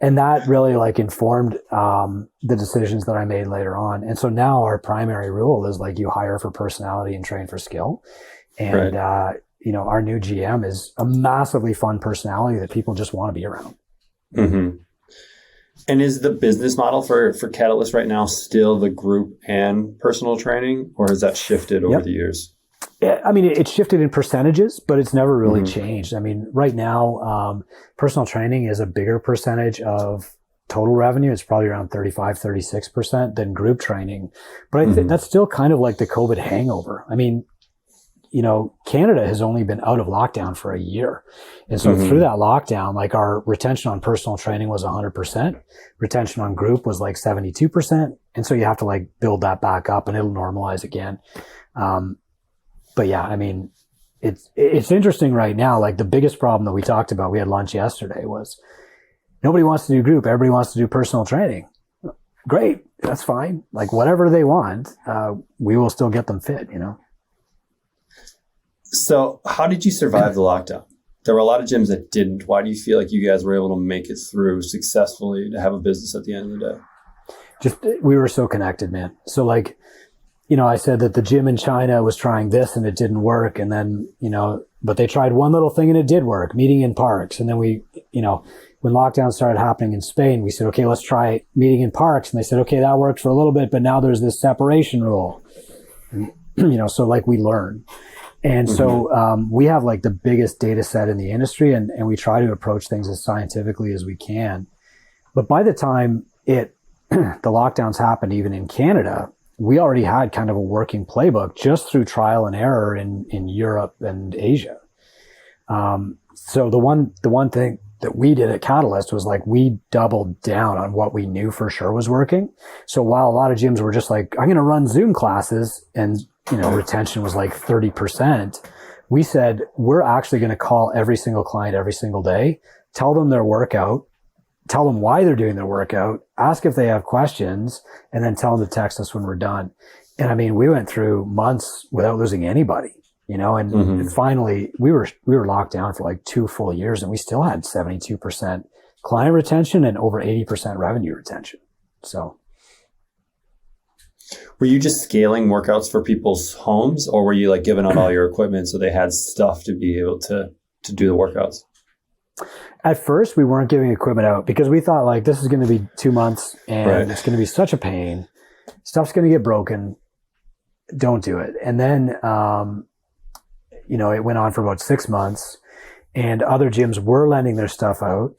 And that really like informed the decisions that I made later on. And so now our primary rule is like, you hire for personality and train for skill. And, you know, our new GM is a massively fun personality that people just want to be around. And is the business model for Catalyst right now still the group and personal training, or has that shifted over the years? I mean, it shifted in percentages, but it's never really changed. I mean, right now, personal training is a bigger percentage of total revenue. It's probably around 35, 36% than group training. But I think that's still kind of like the COVID hangover. I mean, you know, Canada has only been out of lockdown for a year. And so through that lockdown, like our retention on personal training was 100%. Retention on group was like 72%. And so you have to like build that back up and it'll normalize again. But yeah, I mean, it's interesting right now. Like the biggest problem that we talked about, we had lunch yesterday, was nobody wants to do group. Everybody wants to do personal training. Great. That's fine. Like whatever they want, we will still get them fit, you know? So how did you survive the lockdown? There were a lot of gyms that didn't. Why do you feel like you guys were able to make it through successfully to have a business at the end of the day? Just, we were so connected, man. So like, you know, I said that the gym in China was trying this and it didn't work. And then, you know, but they tried one little thing and it did work, meeting in parks. And then we, you know, when lockdown started happening in Spain, we said, okay, let's try meeting in parks. And they said, okay, that worked for a little bit, but now there's this separation rule. And, you know, so like we learn. And so we have like the biggest data set in the industry, and we try to approach things as scientifically as we can. But by the time the lockdowns happened, even in Canada, we already had kind of a working playbook just through trial and error in Europe and Asia. So the one thing that we did at Catalyst was like, we doubled down on what we knew for sure was working. So while a lot of gyms were just like, I'm going to run Zoom classes, and you know, retention was like 30%. We said, we're actually going to call every single client every single day, tell them their workout, tell them why they're doing their workout, ask if they have questions, and then tell them to text us when we're done. And I mean, we went through months without losing anybody, you know, and finally we were locked down for like 2 full years, and we still had 72% client retention and over 80% revenue retention. So. Were you just scaling workouts for people's homes, or were you like giving out all your equipment so they had stuff to be able to do the workouts? At first, we weren't giving equipment out because we thought like, this is going to be 2 months and it's going to be such a pain. Stuff's going to get broken. Don't do it. And then, you know, it went on for about 6 months, and other gyms were lending their stuff out.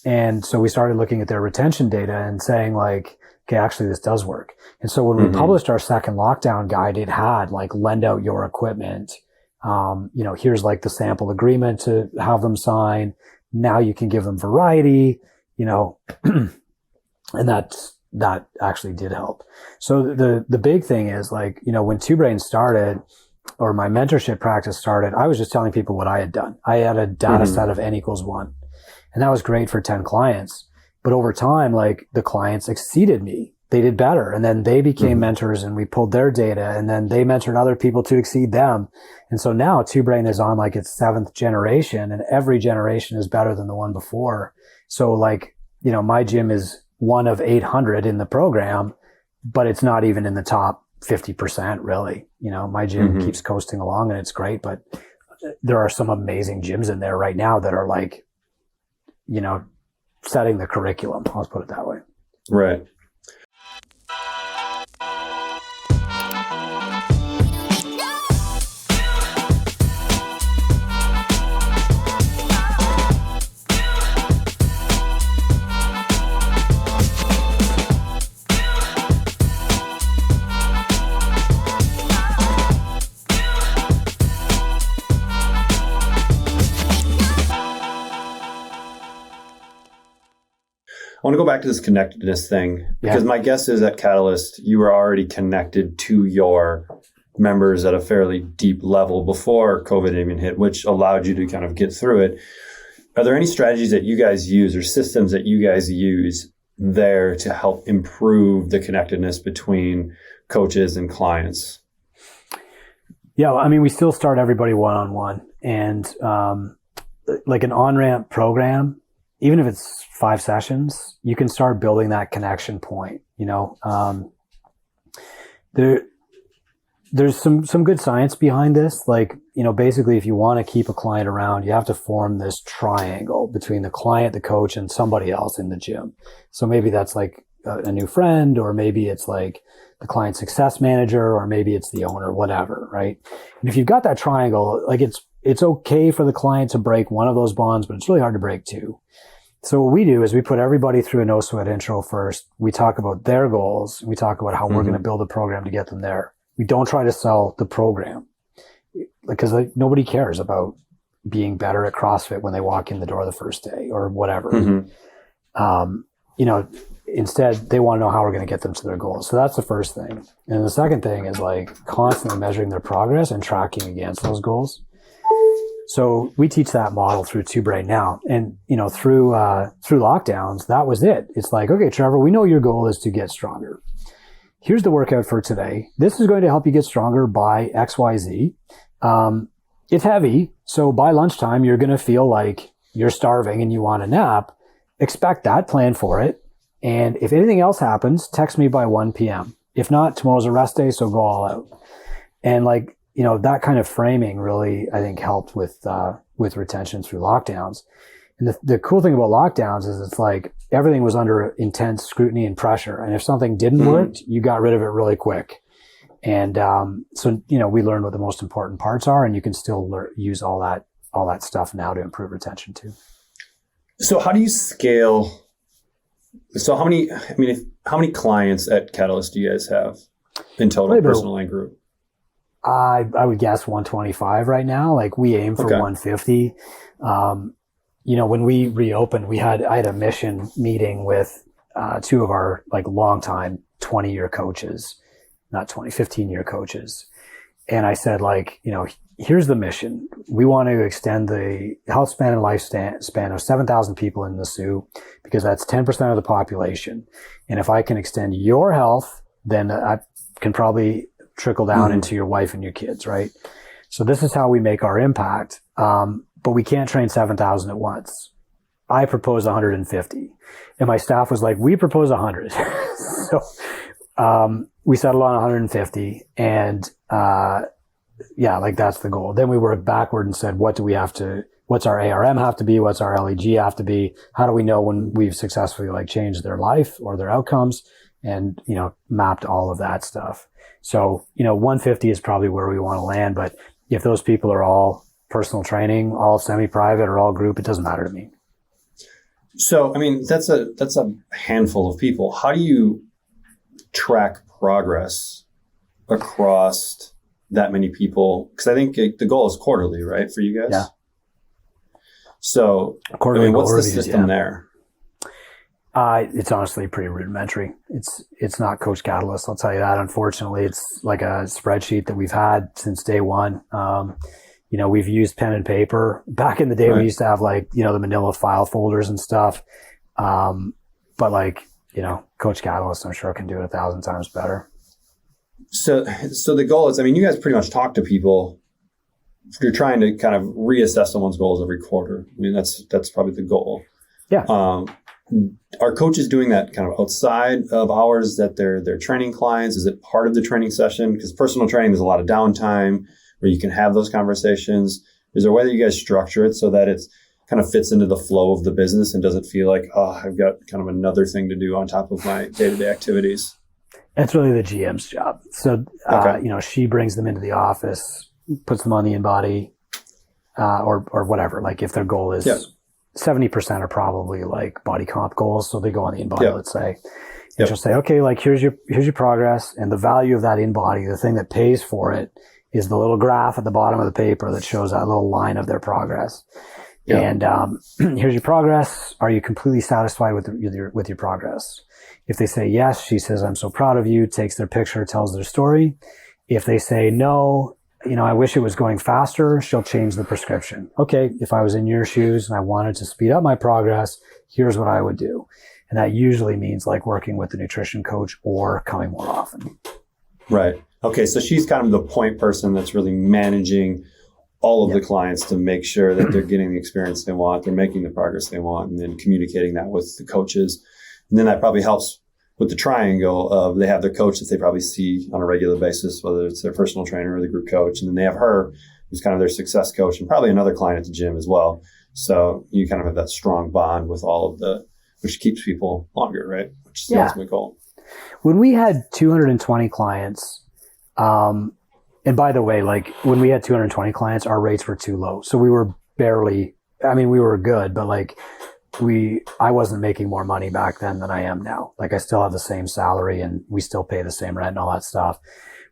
And so we started looking at their retention data and saying like, okay, actually this does work. And so when we published our second lockdown guide, it had like, lend out your equipment. You know, here's like the sample agreement to have them sign. Now you can give them variety, you know, and that actually did help. So the big thing is like, you know, when Two Brains started, or my mentorship practice started, I was just telling people what I had done. I had a data set of N equals 1, and that was great for 10 clients. But over time, like the clients exceeded me. They did better. And then they became mentors, and we pulled their data, and then they mentored other people to exceed them. And so now Two Brain is on like its 7th generation, and every generation is better than the one before. So like, you know, my gym is one of 800 in the program, but it's not even in the top 50% really. You know, my gym keeps coasting along and it's great, but there are some amazing gyms in there right now that are like, you know, setting the curriculum. Let's put it that way. Right. I want to go back to this connectedness thing, because my guess is at Catalyst, you were already connected to your members at a fairly deep level before COVID even hit, which allowed you to kind of get through it. Are there any strategies that you guys use or systems that you guys use there to help improve the connectedness between coaches and clients? Yeah, I mean, we still start everybody one-on-one, and like an on-ramp program, even if it's 5 sessions, you can start building that connection point. You know, there's some good science behind this. Like, you know, basically if you want to keep a client around, you have to form this triangle between the client, the coach, and somebody else in the gym. So maybe that's like, a new friend, or maybe it's like the client success manager, or maybe it's the owner, whatever, right? And if you've got that triangle, like it's okay for the client to break one of those bonds, but it's really hard to break two. So what we do is we put everybody through a no sweat intro first. We talk about their goals. We talk about how we're going to build a program to get them there. We don't try to sell the program because nobody cares about being better at CrossFit when they walk in the door the first day or whatever. Instead they want to know how we're going to get them to their goals. So that's the first thing. And the second thing is like constantly measuring their progress and tracking against those goals. So we teach that model through Tube right now. And, through lockdowns, that was it. It's like, okay, Trevor, we know your goal is to get stronger. Here's the workout for today. This is going to help you get stronger by XYZ. It's heavy. So by lunchtime, you're going to feel like you're starving and you want a nap. Expect that, plan for it. And if anything else happens, text me by 1 p.m. If not, tomorrow's a rest day, so go all out. And that kind of framing really, I think, helped with retention through lockdowns. And the cool thing about lockdowns is it's like everything was under intense scrutiny and pressure. And if something didn't work, you got rid of it really quick. And we learned what the most important parts are, and you can still use all that stuff now to improve retention too. So how do you scale? So how many clients at Catalyst do you guys have in total, personal and group? I would guess 125 right now. Like we aim for 150. When we reopened, I had a mission meeting with two of our longtime 20-year coaches, not 15-year coaches. And I said, here's the mission. We want to extend the health span and lifespan of 7,000 people in the Sioux because that's 10% of the population. And if I can extend your health, then I can probably trickle down into your wife and your kids, right? So this is how we make our impact. But we can't train 7,000 at once. I propose 150. And my staff was like, we propose 100. So we settled on 150. And that's the goal. Then we worked backward and said, what's our ARM have to be? What's our LEG have to be? How do we know when we've successfully changed their life or their outcomes? And, mapped all of that stuff. So, 150 is probably where we want to land. But if those people are all personal training, all semi-private or all group, it doesn't matter to me. So, that's a handful of people. How do you track progress across that many people? Because I think the goal is quarterly, right, for you guys? Yeah. So, what's the system there? It's honestly pretty rudimentary. It's not Coach Catalyst, I'll tell you that. Unfortunately, it's like a spreadsheet that we've had since day one. We've used pen and paper. Back in the day, we used to have the manila file folders and stuff. But Coach Catalyst, I'm sure can do it 1,000 times better. So the goal is, you guys pretty much talk to people. You're trying to kind of reassess someone's goals every quarter. That's probably the goal. Yeah. Are coaches doing that kind of outside of hours that they're training clients? Is it part of the training session? Because personal training, there's a lot of downtime where you can have those conversations. Is there a way that you guys structure it so that it's kind of fits into the flow of the business and doesn't feel like, I've got kind of another thing to do on top of my day-to-day activities? That's really the GM's job. So, she brings them into the office, puts them on the InBody, or whatever. If their goal is 70% are probably body comp goals. So they go on the InBody, let's say, and she'll say, okay, here's your progress, and the value of that InBody, the thing that pays for it is the little graph at the bottom of the paper that shows that little line of their progress. Yeah. And here's your progress. Are you completely satisfied with your progress? If they say yes, she says, I'm so proud of you, takes their picture, tells their story. If they say no, I wish it was going faster, she'll change the prescription. Okay, if I was in your shoes and I wanted to speed up my progress, here's what I would do. And that usually means working with the nutrition coach or coming more often. Right. Okay, so she's kind of the point person that's really managing all of the clients to make sure that they're getting the experience they want, they're making the progress they want, and then communicating that with the coaches. And then that probably helps with the triangle of they have their coach that they probably see on a regular basis, whether it's their personal trainer or the group coach. And then they have her, who's kind of their success coach, and probably another client at the gym as well. So you kind of have that strong bond with all of the which keeps people longer, right? Which is the ultimate goal. When we had 220 clients, and by the way, like when we had 220 clients, our rates were too low. So we were barely, we were good, but like I wasn't making more money back then than I am now. Like I still have the same salary and we still pay the same rent and all that stuff.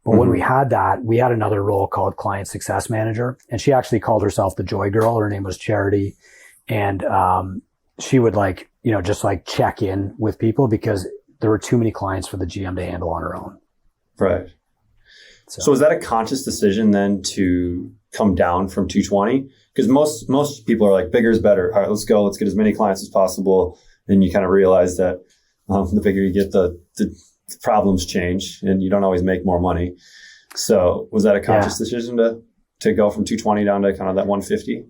But when we had that, we had another role called client success manager. And she actually called herself the Joy Girl. Her name was Charity. And, she would like, just like check in with people because there were too many clients for the GM to handle on her own. Right. So was that a conscious decision then to come down from 220? Because most people are like, bigger is better. All right, let's go. Let's get as many clients as possible. Then you kind of realize that the bigger you get, the problems change and you don't always make more money. So was that a conscious decision to go from 220 down to kind of that 150?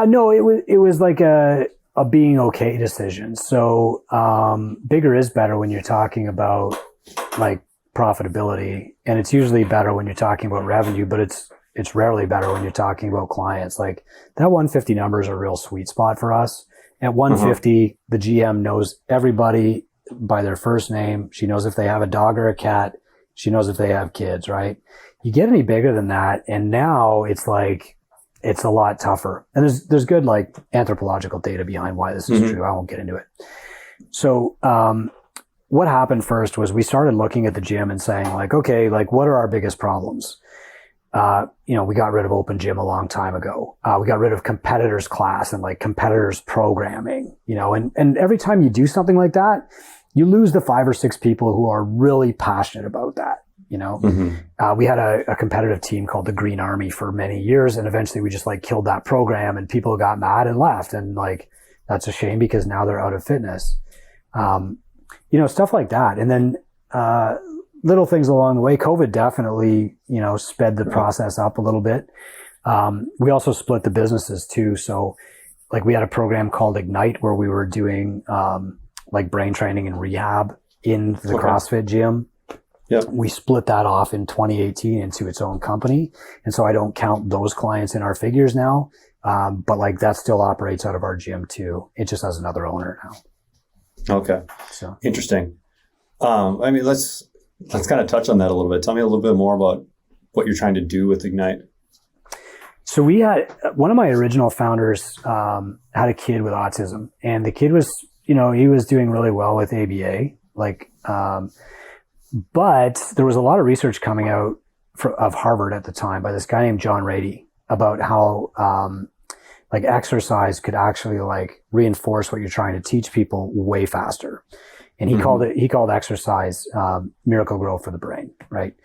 No, it was like a being okay decision. So bigger is better when you're talking about like profitability, and it's usually better when you're talking about revenue, but it's rarely better when you're talking about clients. Like that 150 number is a real sweet spot for us. At 150, the GM knows everybody by their first name. She knows if they have a dog or a cat. She knows if they have kids, right? You get any bigger than that, and now it's like, it's a lot tougher. And there's good like anthropological data behind why this is true. I won't get into it. So, what happened first was we started looking at the gym and saying like, okay, like what are our biggest problems? We got rid of open gym a long time ago. We got rid of competitors class and like competitors programming, and every time you do something like that, you lose the 5 or 6 people who are really passionate about that. We had a competitive team called the Green Army for many years, and eventually we just like killed that program and people got mad and left. And like, that's a shame because now they're out of fitness. Stuff like that. And then, little things along the way. COVID definitely, sped the process up a little bit. We also split the businesses too. So like we had a program called Ignite where we were doing, like brain training and rehab in the CrossFit gym. Yep. We split that off in 2018 into its own company. And so I don't count those clients in our figures now. But like that still operates out of our gym too. It just has another owner now. Okay. So interesting. Let's kind of touch on that a little bit. Tell me a little bit more about what you're trying to do with Ignite. So we had one of my original founders had a kid with autism, and the kid was, he was doing really well with ABA, but there was a lot of research coming out of Harvard at the time by this guy named John Rady about how like exercise could actually like reinforce what you're trying to teach people way faster. And he called exercise miracle growth for the brain, right?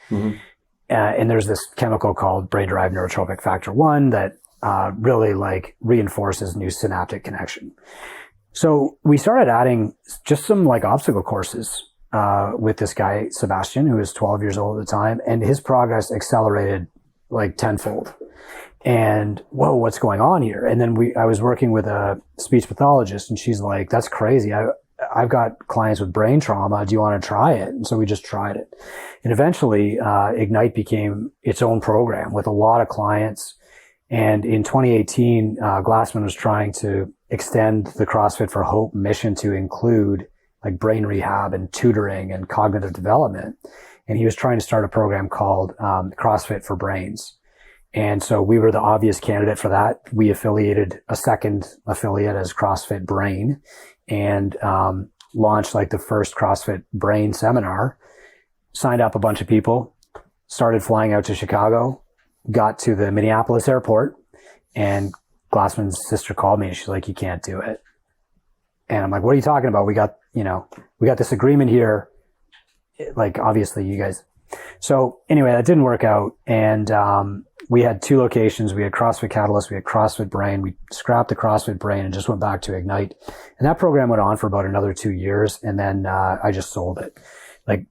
And there's this chemical called brain-derived neurotrophic factor 1 that really like reinforces new synaptic connection. So we started adding just some like obstacle courses with this guy, Sebastian, who was 12 years old at the time, and his progress accelerated like tenfold. And whoa, what's going on here? And then I was working with a speech pathologist, and she's like, that's crazy. I've got clients with brain trauma. Do you want to try it? And so we just tried it. And eventually, Ignite became its own program with a lot of clients. And in 2018, Glassman was trying to extend the CrossFit for Hope mission to include like brain rehab and tutoring and cognitive development. And he was trying to start a program called CrossFit for Brains. And so we were the obvious candidate for that. We affiliated a second affiliate as CrossFit Brain and launched like the first CrossFit Brain seminar, signed up a bunch of people, started flying out to Chicago, got to the Minneapolis airport, and Glassman's sister called me and she's like, you can't do it. And I'm like, what are you talking about? We got this agreement here. Like, obviously you guys. So anyway, that didn't work out. And we had 2 locations. We had CrossFit Catalyst, we had CrossFit Brain. We scrapped the CrossFit Brain and just went back to Ignite. And that program went on for about another 2 years. And then I just sold it. Like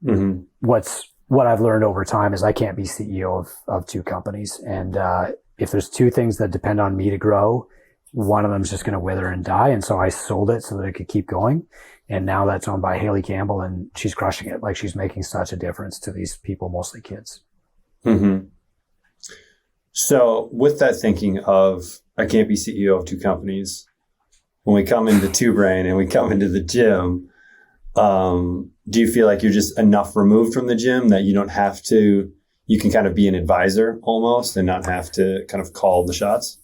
what I've learned over time is I can't be CEO of 2 companies. And if there's 2 things that depend on me to grow, one of them is just going to wither and die. And so I sold it so that it could keep going. And now that's owned by Haley Campbell, and she's crushing it. Like, she's making such a difference to these people, mostly kids. So with that thinking of, I can't be CEO of 2 companies, when we come into Two Brain and we come into the gym, do you feel like you're just enough removed from the gym that you don't have to, you can kind of be an advisor almost and not have to kind of call the shots?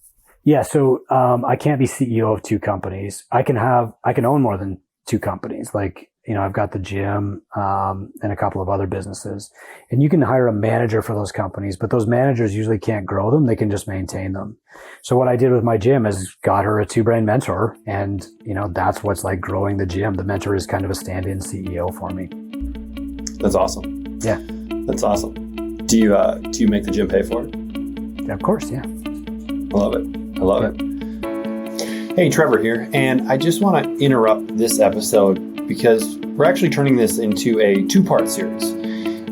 Yeah. So, I can't be CEO of two companies. I can own more than two companies. Like, I've got the gym, and a couple of other businesses, and you can hire a manager for those companies, but those managers usually can't grow them. They can just maintain them. So what I did with my gym is got her a Two Brain mentor, and, that's what's like growing the gym. The mentor is kind of a stand-in CEO for me. That's awesome. Yeah. That's awesome. Do you make the gym pay for it? Yeah, of course. Yeah. I love it. Hey, Trevor here, and I just want to interrupt this episode because we're actually turning this into a two-part series.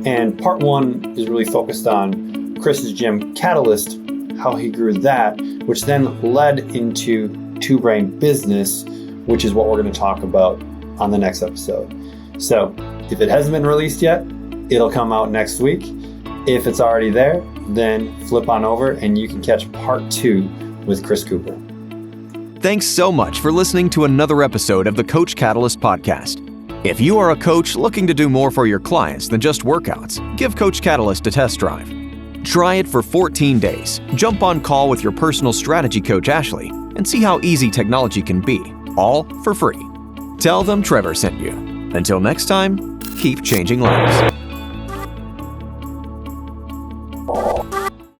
And part one is really focused on Chris's gym Catalyst, how he grew that, which then led into Two Brain Business, which is what we're going to talk about on the next episode. So if it hasn't been released yet, it'll come out next week. If it's already there, then flip on over and you can catch part 2 with Chris Cooper. Thanks so much for listening to another episode of the Coach Catalyst podcast. If you are a coach looking to do more for your clients than just workouts, give Coach Catalyst a test drive. Try it for 14 days. Jump on call with your personal strategy coach, Ashley, and see how easy technology can be, all for free. Tell them Trevor sent you. Until next time, keep changing lives.